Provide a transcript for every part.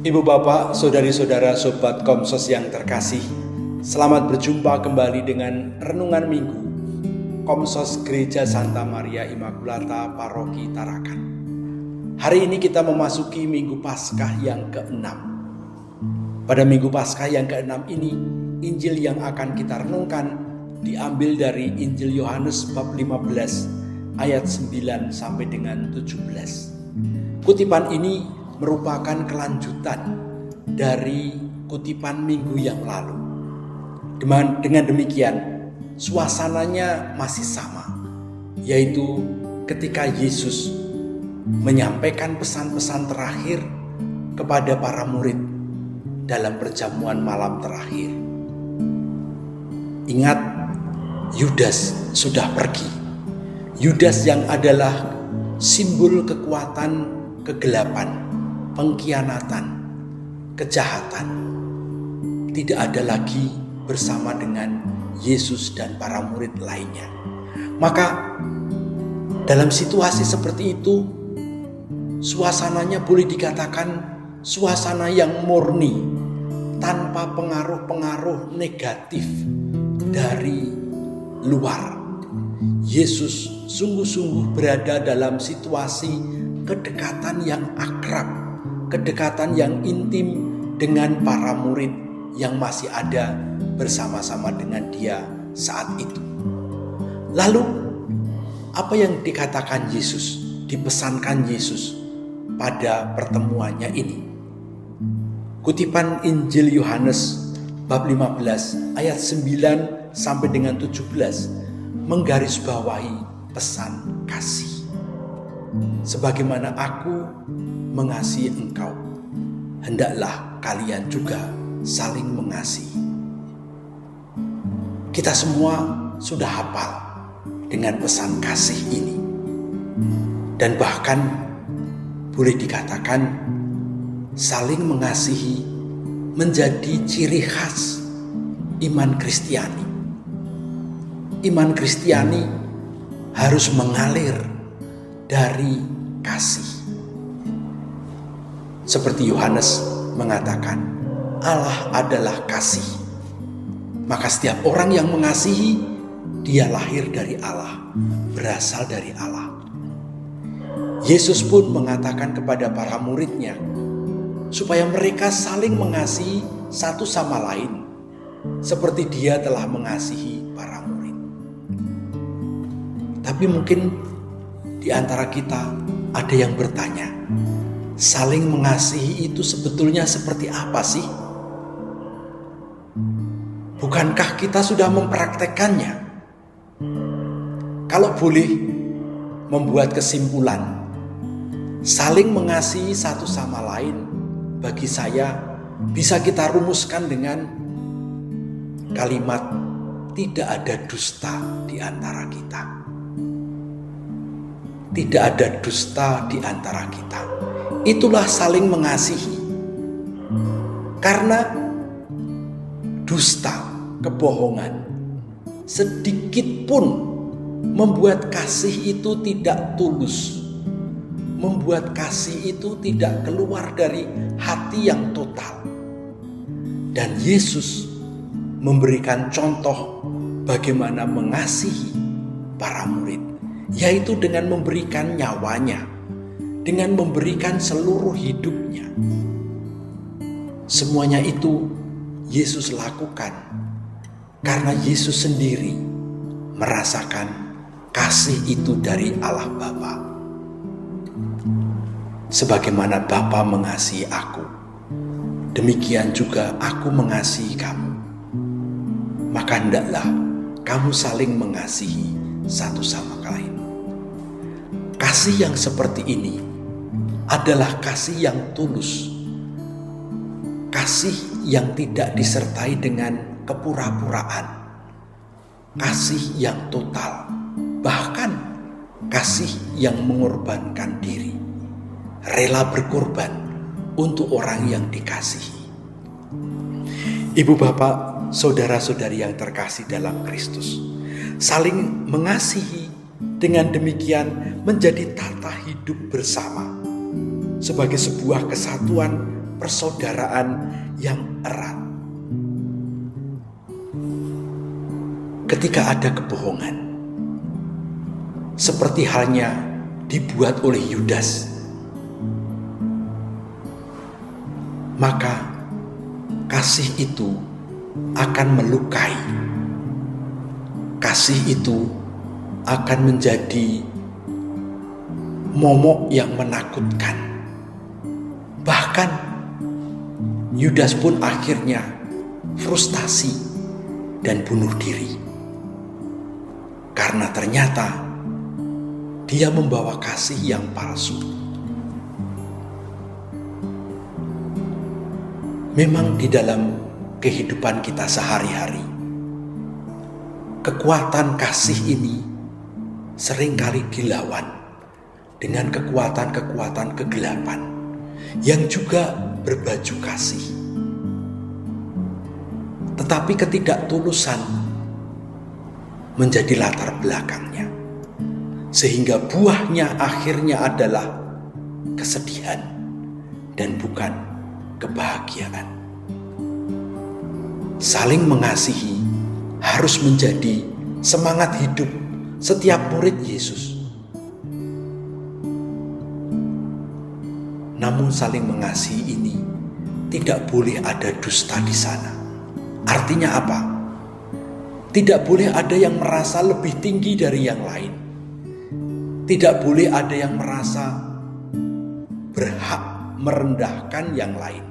Ibu bapak, saudari-saudara, sobat Komsos yang terkasih, selamat berjumpa kembali dengan Renungan Minggu Komsos Gereja Santa Maria Immaculata Paroki Tarakan. Hari ini kita memasuki Minggu Paskah yang ke-6. Pada Minggu Paskah yang ke-6 ini, Injil yang akan kita renungkan diambil dari Injil Yohanes bab 15 ayat 9 sampai dengan 17. Kutipan ini merupakan kelanjutan dari kutipan minggu yang lalu. Dengan demikian, suasananya masih sama, yaitu ketika Yesus menyampaikan pesan-pesan terakhir kepada para murid dalam perjamuan malam terakhir. Ingat, Yudas sudah pergi. Yudas yang adalah simbol kekuatan kegelapan, pengkhianatan, kejahatan, tidak ada lagi bersama dengan Yesus dan para murid lainnya. Maka dalam situasi seperti itu, suasananya boleh dikatakan suasana yang murni, tanpa pengaruh-pengaruh negatif dari luar. Yesus sungguh-sungguh berada dalam situasi kedekatan yang akrab, kedekatan yang intim dengan para murid yang masih ada bersama-sama dengan dia saat itu. Lalu, apa yang dikatakan Yesus, dipesankan Yesus pada pertemuannya ini? Kutipan Injil Yohanes bab 15 ayat 9 sampai dengan 17 menggarisbawahi pesan kasih. Sebagaimana aku mengasihi engkau, hendaklah kalian juga saling mengasihi. Kita semua sudah hafal dengan pesan kasih ini. Dan bahkan boleh dikatakan saling mengasihi menjadi ciri khas iman Kristiani. Iman Kristiani harus mengalir dari kasih. Seperti Yohanes mengatakan, Allah adalah kasih. Maka setiap orang yang mengasihi, dia lahir dari Allah, berasal dari Allah. Yesus pun mengatakan kepada para muridnya, supaya mereka saling mengasihi satu sama lain, seperti dia telah mengasihi para murid. Tapi mungkin di antara kita ada yang bertanya, saling mengasihi itu sebetulnya seperti apa sih? Bukankah kita sudah mempraktekkannya? Kalau boleh membuat kesimpulan, saling mengasihi satu sama lain bagi saya bisa kita rumuskan dengan kalimat tidak ada dusta di antara kita. Tidak ada dusta di antara kita. Itulah saling mengasihi. Karena dusta, kebohongan, sedikit pun membuat kasih itu tidak tulus. Membuat kasih itu tidak keluar dari hati yang total. Dan Yesus memberikan contoh bagaimana mengasihi para murid, yaitu dengan memberikan nyawanya, dengan memberikan seluruh hidupnya. Semuanya itu Yesus lakukan karena Yesus sendiri merasakan kasih itu dari Allah Bapa. Sebagaimana Bapa mengasihi aku, demikian juga aku mengasihi kamu. Maka hendaklah kamu saling mengasihi satu sama lain. Kasih yang seperti ini adalah kasih yang tulus. Kasih yang tidak disertai dengan kepura-puraan. Kasih yang total. Bahkan kasih yang mengorbankan diri. Rela berkorban untuk orang yang dikasihi. Ibu bapak, saudara-saudari yang terkasih dalam Kristus, saling mengasihi dengan demikian menjadi tata hidup bersama sebagai sebuah kesatuan persaudaraan yang erat. Ketika ada kebohongan, seperti halnya dibuat oleh Yudas, maka kasih itu akan melukai. Kasih itu akan menjadi momok yang menakutkan. Bahkan Yudas pun akhirnya frustasi dan bunuh diri. Karena ternyata dia membawa kasih yang palsu. Memang di dalam kehidupan kita sehari-hari, kekuatan kasih ini seringkali dilawan dengan kekuatan-kekuatan kegelapan yang juga berbaju kasih. Tetapi ketidaktulusan menjadi latar belakangnya, sehingga buahnya akhirnya adalah kesedihan dan bukan kebahagiaan. Saling mengasihi harus menjadi semangat hidup setiap murid Yesus. Namun saling mengasihi ini tidak boleh ada dusta di sana. Artinya apa? Tidak boleh ada yang merasa lebih tinggi dari yang lain. Tidak boleh ada yang merasa berhak merendahkan yang lain.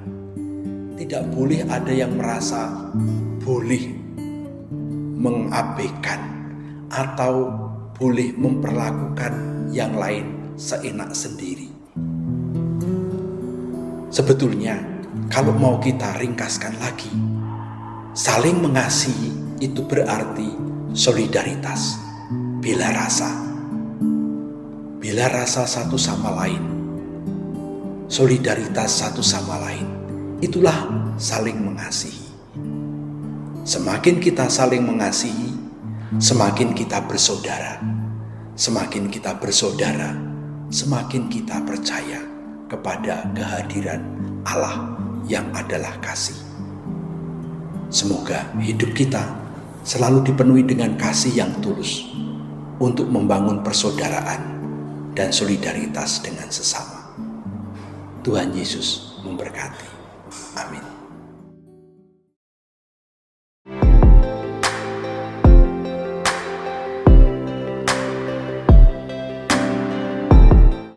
Tidak boleh ada yang merasa boleh mengabaikan atau boleh memperlakukan yang lain seenak sendiri. Sebetulnya kalau mau kita ringkaskan lagi, saling mengasihi itu berarti solidaritas, bela rasa satu sama lain, solidaritas satu sama lain. Itulah saling mengasihi. Semakin kita saling mengasihi, semakin kita bersaudara. Semakin kita bersaudara, semakin kita percaya kepada kehadiran Allah yang adalah kasih. Semoga hidup kita selalu dipenuhi dengan kasih yang tulus untuk membangun persaudaraan dan solidaritas dengan sesama. Tuhan Yesus memberkati. Amin.